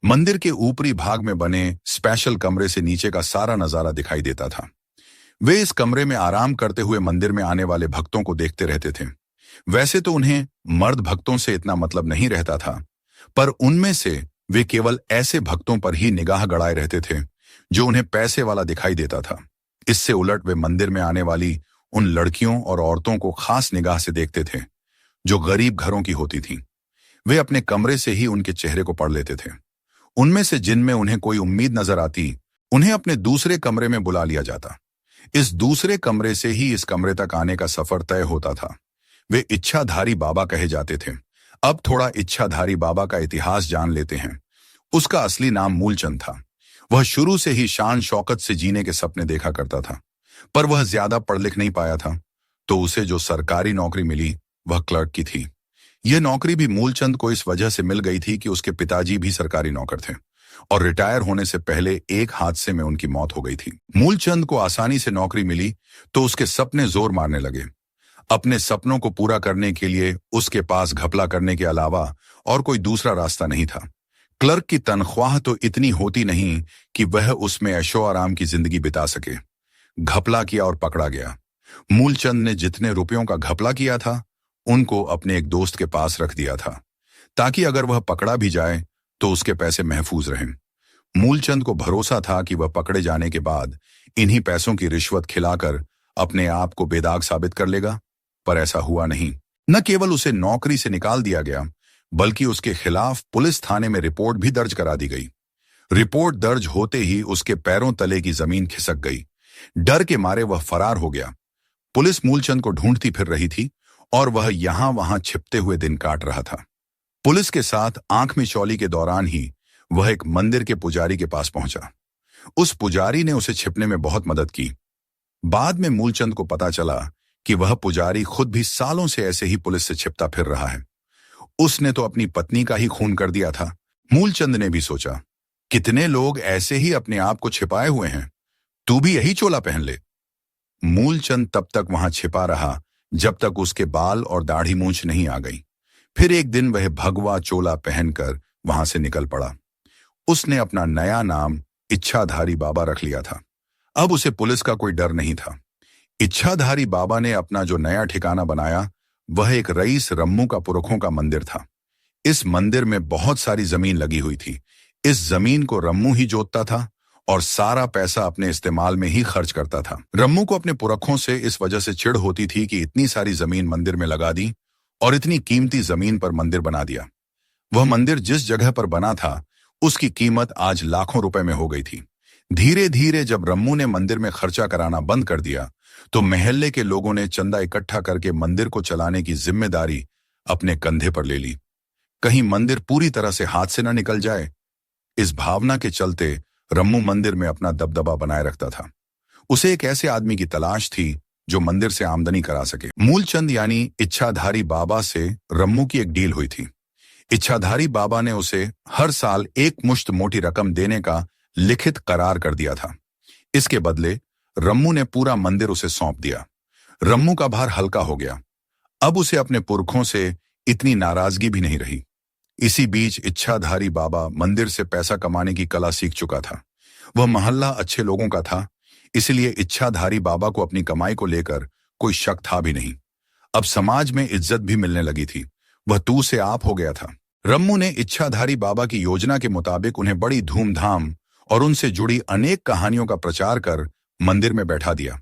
मंदिर के ऊपरी भाग में बने स्पेशल कमरे से नीचे का सारा नजारा दिखाई देता था। वे इस कमरे में आराम करते हुए मंदिर में आने वाले भक्तों को देखते रहते थे। वैसे तो उन्हें मर्द भक्तों से इतना मतलब नहीं रहता था, पर उनमें से वे केवल ऐसे भक्तों पर ही निगाह गड़ाए रहते थे जो उन्हें पैसे वाला दिखाई देता था। इससे उलट वे मंदिर में आने वाली उन लड़कियों और औरतों को खास निगाह से देखते थे जो गरीब घरों की होती थीं। वे अपने कमरे से ही उनके चेहरे को पढ़ लेते थे। उनमें से जिनमें उन्हें कोई उम्मीद नजर आती, उन्हें अपने दूसरे कमरे में बुला लिया जाता। इस दूसरे कमरे से ही इस कमरे तक आने का सफर तय होता था। वे इच्छाधारी बाबा कहे जाते थे। अब थोड़ा इच्छाधारी बाबा का इतिहास जान लेते हैं। उसका असली नाम मूलचंद था। वह शुरू से ही शान शौकत से जीने के सपने देखा करता था, पर वह ज्यादा पढ़ लिख नहीं पाया था, तो उसे जो सरकारी नौकरी मिली वह क्लर्क की थी। यह नौकरी भी मूलचंद को इस वजह से मिल गई थी कि उसके पिताजी भी सरकारी नौकर थे और रिटायर होने से पहले एक हादसे में उनकी मौत हो गई थी। मूलचंद को आसानी से नौकरी मिली तो उसके सपने जोर मारने लगे। अपने सपनों को पूरा करने के लिए उसके पास घपला करने के अलावा और कोई दूसरा रास्ता नहीं था। क्लर्क की तनख्वाह तो इतनी होती नहीं कि वह उसमें ऐशो आराम की जिंदगी बिता सके। घपला किया और पकड़ा गया। मूलचंद ने जितने रुपयों का घपला किया था उनको अपने एक दोस्त के पास रख दिया था, ताकि अगर वह पकड़ा भी जाए तो उसके पैसे महफूज रहें। मूलचंद को भरोसा था कि वह पकड़े जाने के बाद इन्हीं पैसों की रिश्वत खिलाकर अपने आप को बेदाग साबित कर लेगा, पर ऐसा हुआ नहीं। न केवल उसे नौकरी से निकाल दिया गया, बल्कि उसके खिलाफ पुलिस थाने में रिपोर्ट भी दर्ज करा दी गई। रिपोर्ट दर्ज होते ही उसके पैरों तले की जमीन खिसक गई। डर के मारे वह फरार हो गया। पुलिस मूलचंद को ढूंढती फिर रही थी और वह यहां वहां छिपते हुए दिन काट रहा था। पुलिस के साथ आंख में चौली के दौरान ही वह एक मंदिर के पुजारी के पास पहुंचा। उस पुजारी ने उसे छिपने में बहुत मदद की। बाद में मूलचंद को पता चला कि वह पुजारी खुद भी सालों से ऐसे ही पुलिस से छिपता फिर रहा है। उसने तो अपनी पत्नी का ही खून कर दिया था। मूलचंद ने भी सोचा, कितने लोग ऐसे ही अपने आप को छिपाए हुए हैं, तू भी यही चोला पहन ले। मूलचंद तब तक वहां छिपा रहा जब तक उसके बाल और दाढ़ी मूंछ नहीं आ गई। फिर एक दिन वह भगवा चोला पहनकर वहां से निकल पड़ा। उसने अपना नया नाम इच्छाधारी बाबा रख लिया था। अब उसे पुलिस का कोई डर नहीं था। इच्छाधारी बाबा ने अपना जो नया ठिकाना बनाया वह एक रईस रम्मू का पुरखों का मंदिर था। इस मंदिर में बहुत सारी जमीन लगी हुई थी। इस जमीन को रम्मू ही जोतता था और सारा पैसा अपने इस्तेमाल में ही खर्च करता था। रम्मू को अपने पुरखों से इस वजह से चिढ़ होती थी कि इतनी सारी जमीन मंदिर में लगा दी और इतनी कीमती जमीन पर मंदिर बना दिया। वह मंदिर जिस जगह पर बना था उसकी कीमत आज लाखों रुपए में हो गई थी। धीरे धीरे जब रम्मू ने मंदिर में खर्चा कराना बंद कर दिया तो मोहल्ले के लोगों ने चंदा इकट्ठा करके मंदिर को चलाने की जिम्मेदारी अपने कंधे पर ले ली। कहीं मंदिर पूरी तरह से हाथ से न निकल जाए, इस भावना के चलते रम्मू मंदिर में अपना दबदबा बनाए रखता था। उसे एक ऐसे आदमी की तलाश थी जो मंदिर से आमदनी करा सके। मूलचंद यानी इच्छाधारी बाबा से रम्मू की एक डील हुई थी। इच्छाधारी बाबा ने उसे हर साल एक मुश्त मोटी रकम देने का लिखित करार कर दिया था। इसके बदले रम्मू ने पूरा मंदिर उसे सौंप दिया। रम्मू का भार हल्का हो गया। अब उसे अपने पुरखों से इतनी नाराजगी भी नहीं रही। इसी बीच इच्छाधारी बाबा मंदिर से पैसा कमाने की कला सीख चुका था। वह मोहल्ला अच्छे लोगों का था, इसलिए इच्छाधारी बाबा को अपनी कमाई को लेकर कोई शक था भी नहीं। अब समाज में इज्जत भी मिलने लगी थी। वह तू से आप हो गया था। रम्मू ने इच्छाधारी बाबा की योजना के मुताबिक उन्हें बड़ी धूमधाम और उनसे जुड़ी अनेक कहानियों का प्रचार कर मंदिर में बैठा दिया।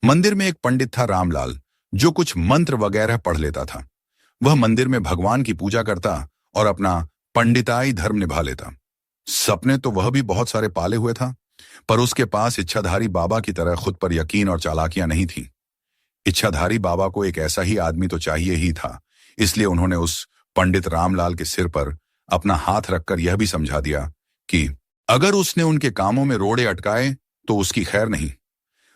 मंदिर में एक पंडित था रामलाल, जो कुछ मंत्र वगैरह पढ़ लेता था। वह मंदिर में भगवान की पूजा करता और अपना पंडिताई धर्म निभा लेता। सपने तो वह भी बहुत सारे पाले हुए था, पर उसके पास इच्छाधारी बाबा की तरह खुद पर यकीन और चालाकियां नहीं थी। इच्छाधारी बाबा को एक ऐसा ही आदमी तो चाहिए ही था, इसलिए उन्होंने उस पंडित रामलाल के सिर पर अपना हाथ रखकर यह भी समझा दिया कि अगर उसने उनके कामों में रोड़े अटकाए तो उसकी खैर नहीं।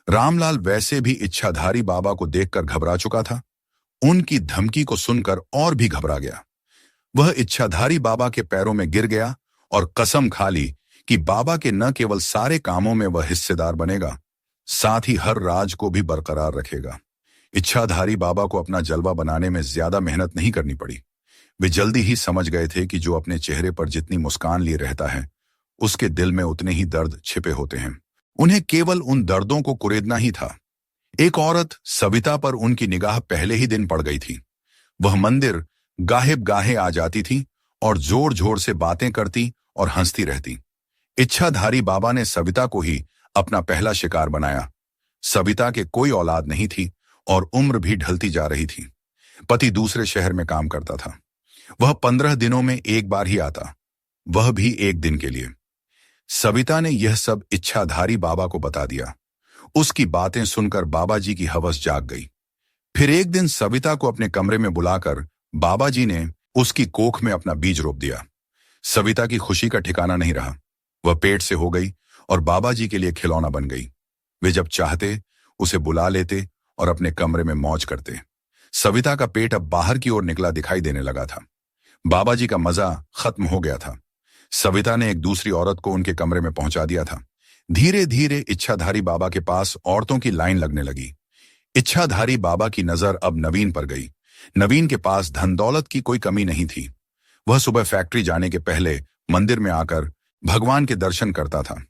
रामलाल वैसे भी इच्छाधारी बाबा को देखकर घबरा चुका था। उनकी धमकी को सुनकर और भी घबरा गया। वह इच्छाधारी बाबा के पैरों में गिर गया और कसम खा ली कि बाबा के न केवल सारे कामों में वह हिस्सेदार बनेगा, साथ ही हर राज को भी बरकरार रखेगा। इच्छाधारी बाबा को अपना जलवा बनाने में ज्यादा मेहनत नहीं करनी पड़ी। वे जल्दी ही समझ गए थे कि जो अपने चेहरे पर जितनी मुस्कान लिए रहता है, उसके दिल में उतने ही दर्द छिपे होते हैं। उन्हें केवल उन दर्दों को कुरेदना ही था। एक औरत सविता पर उनकी निगाह पहले ही दिन पड़ गई थी। वह मंदिर गाहे गाहे आ जाती थी और जोर जोर से बातें करती और हंसती रहती। इच्छाधारी बाबा ने सविता को ही अपना पहला शिकार बनाया। सविता के कोई औलाद नहीं थी और उम्र भी ढलती जा रही थी। पति दूसरे शहर में काम करता था। वह 15 दिनों में एक बार ही आता, वह भी एक दिन के लिए। सविता ने यह सब इच्छाधारी बाबा को बता दिया। उसकी बातें सुनकर बाबा जी की हवस जाग गई। फिर एक दिन सविता को अपने कमरे में बुलाकर बाबा जी ने उसकी कोख में अपना बीज रोप दिया। सविता की खुशी का ठिकाना नहीं रहा। वह पेट से हो गई और बाबा जी के लिए खिलौना बन गई। वे जब चाहते उसे बुला लेते और अपने कमरे में मौज करते। सविता का पेट अब बाहर की ओर निकला दिखाई देने लगा था। बाबा जी का मजा खत्म हो गया था। सविता ने एक दूसरी औरत को उनके कमरे में पहुंचा दिया था। धीरे धीरे इच्छाधारी बाबा के पास औरतों की लाइन लगने लगी। इच्छाधारी बाबा की नजर अब नवीन पर गई। नवीन के पास धन दौलत की कोई कमी नहीं थी। वह सुबह फैक्ट्री जाने के पहले मंदिर में आकर भगवान के दर्शन करता था।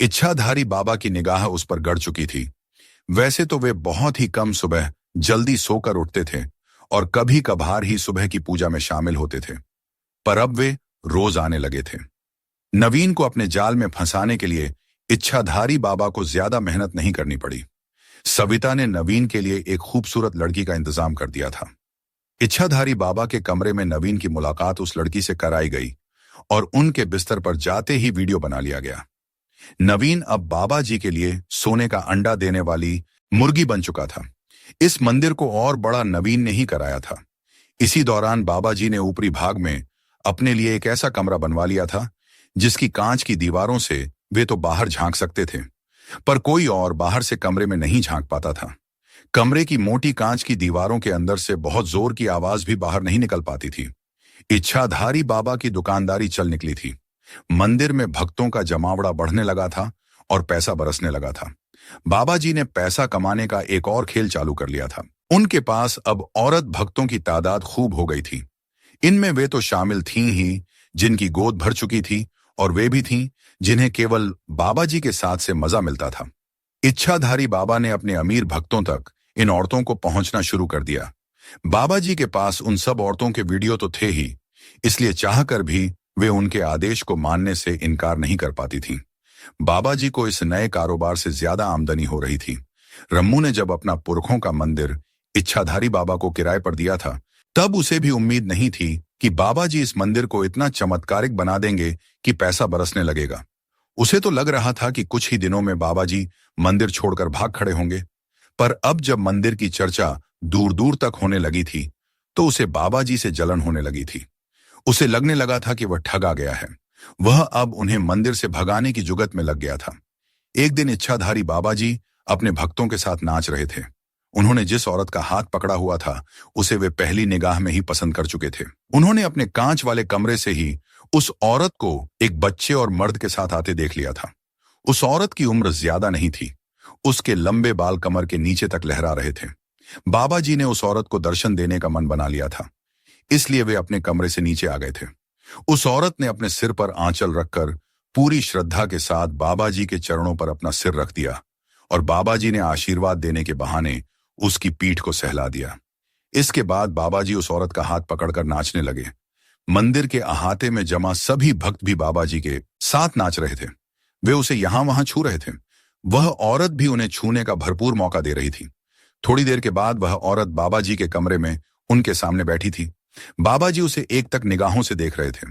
इच्छाधारी बाबा की निगाह उस पर गड़ चुकी थी। वैसे तो वे बहुत ही कम सुबह जल्दी सोकर उठते थे और कभी कभार ही सुबह की पूजा में शामिल होते थे, पर अब वे रोज आने लगे थे। नवीन को अपने जाल में फंसाने के लिए इच्छाधारी बाबा को ज्यादा मेहनत नहीं करनी पड़ी। सविता ने नवीन के लिए एक खूबसूरत लड़की का इंतजाम कर दिया था। इच्छाधारी बाबा के कमरे में नवीन की मुलाकात उस लड़की से कराई गई और उनके बिस्तर पर जाते ही वीडियो बना लिया गया। नवीन अब बाबा जी के लिए सोने का अंडा देने वाली मुर्गी बन चुका था। इस मंदिर को और बड़ा नवीन ने ही कराया था। इसी दौरान बाबा जी ने ऊपरी भाग में अपने लिए एक ऐसा कमरा बनवा लिया था जिसकी कांच की दीवारों से वे तो बाहर झांक सकते थे, पर कोई और बाहर से कमरे में नहीं झांक पाता था। कमरे की मोटी कांच की दीवारों के अंदर से बहुत जोर की आवाज भी बाहर नहीं निकल पाती थी। इच्छाधारी बाबा की दुकानदारी चल निकली थी। मंदिर में भक्तों का जमावड़ा बढ़ने लगा था और पैसा बरसने लगा था। बाबा जी ने पैसा कमाने का एक और खेल चालू कर लिया था। उनके पास अब औरत भक्तों की तादाद खूब हो गई थी। इनमें वे तो शामिल थीं ही जिनकी गोद भर चुकी थी, और वे भी थीं जिन्हें केवल बाबा जी के साथ से मजा मिलता था। इच्छाधारी बाबा ने अपने अमीर भक्तों तक इन औरतों को पहुंचना शुरू कर दिया। बाबा जी के पास उन सब औरतों के वीडियो तो थे ही, इसलिए चाहकर भी वे उनके आदेश को मानने से इनकार नहीं कर पाती थीं। बाबा जी को इस नए कारोबार से ज्यादा आमदनी हो रही थी। रम्मू ने जब अपना पुरखों का मंदिर इच्छाधारी बाबा को किराए पर दिया था, तब उसे भी उम्मीद नहीं थी कि बाबा जी इस मंदिर को इतना चमत्कारिक बना देंगे कि पैसा बरसने लगेगा। उसे तो लग रहा था कि कुछ ही दिनों में बाबा जी मंदिर छोड़कर भाग खड़े होंगे, पर अब जब मंदिर की चर्चा दूर दूर तक होने लगी थी, तो उसे बाबा जी से जलन होने लगी थी। उसे लगने लगा था कि वह ठगा गया है। वह अब उन्हें मंदिर से भगाने की जुगत में लग गया था। एक दिन इच्छाधारी बाबा जी अपने भक्तों के साथ नाच रहे थे। उन्होंने जिस औरत का हाथ पकड़ा हुआ था, उसे वे पहली निगाह में ही पसंद कर चुके थे। उन्होंने अपने कांच वाले कमरे से ही उस औरत को एक बच्चे और मर्द के साथ आते देख लिया था। उस औरत की उम्र ज्यादा नहीं थी। उसके लंबे बाल कमर के नीचे तक लहरा रहे थे। बाबा जी ने उस औरत को दर्शन देने का मन बना लिया था, इसलिए वे अपने कमरे से नीचे आ गए थे। उस औरत ने अपने सिर पर आंचल रखकर पूरी श्रद्धा के साथ बाबा जी के चरणों पर अपना सिर रख दिया और बाबा जी ने आशीर्वाद देने के बहाने उसकी पीठ को सहला दिया। इसके बाद बाबा जी उस औरत का हाथ पकड़कर नाचने लगे। मंदिर के अहाते में जमा सभी भक्त भी बाबा जी के साथ नाच रहे थे। वे उसे यहां वहां छू रहे थे। वह औरत भी उन्हें छूने का भरपूर मौका दे रही थी। थोड़ी देर के बाद वह औरत बाबा जी के कमरे में उनके सामने बैठी थी। बाबा जी उसे एक तक निगाहों से देख रहे थे।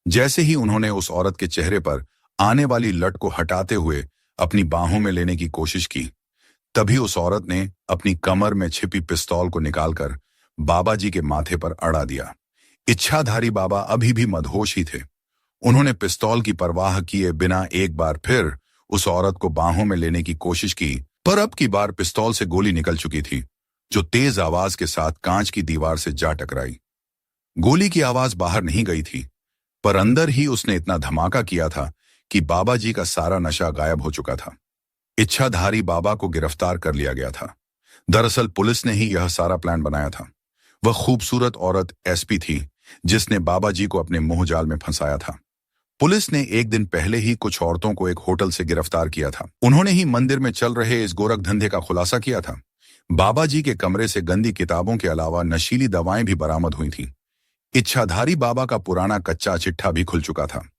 जैसे ही उन्होंने उस औरत के चेहरे पर आने वाली लट को हटाते हुए अपनी बाहों में लेने की कोशिश की, तभी उस औरत ने अपनी कमर में छिपी पिस्तौल को निकालकर बाबा जी के माथे पर अड़ा दिया। इच्छाधारी बाबा अभी भी मदहोश ही थे। उन्होंने पिस्तौल की परवाह किए बिना एक बार फिर उस औरत को बाहों में लेने की कोशिश की, पर अब की बार पिस्तौल से गोली निकल चुकी थी, जो तेज आवाज के साथ कांच की दीवार से जा टकराई। गोली की आवाज बाहर नहीं गई थी, पर अंदर ही उसने इतना धमाका किया था कि बाबा जी का सारा नशा गायब हो चुका था। इच्छाधारी बाबा को गिरफ्तार कर लिया गया था। दरअसल पुलिस ने ही यह सारा प्लान बनाया था। वह खूबसूरत औरत एसपी थी, जिसने बाबा जी को अपने मोह जाल में फंसाया था। पुलिस ने एक दिन पहले ही कुछ औरतों को एक होटल से गिरफ्तार किया था। उन्होंने ही मंदिर में चल रहे इस गोरख धंधे का खुलासा किया था। बाबा जी के कमरे से गंदी किताबों के अलावा नशीली दवाएं भी बरामद हुई थीं। इच्छाधारी बाबा का पुराना कच्चा चिट्ठा भी खुल चुका था।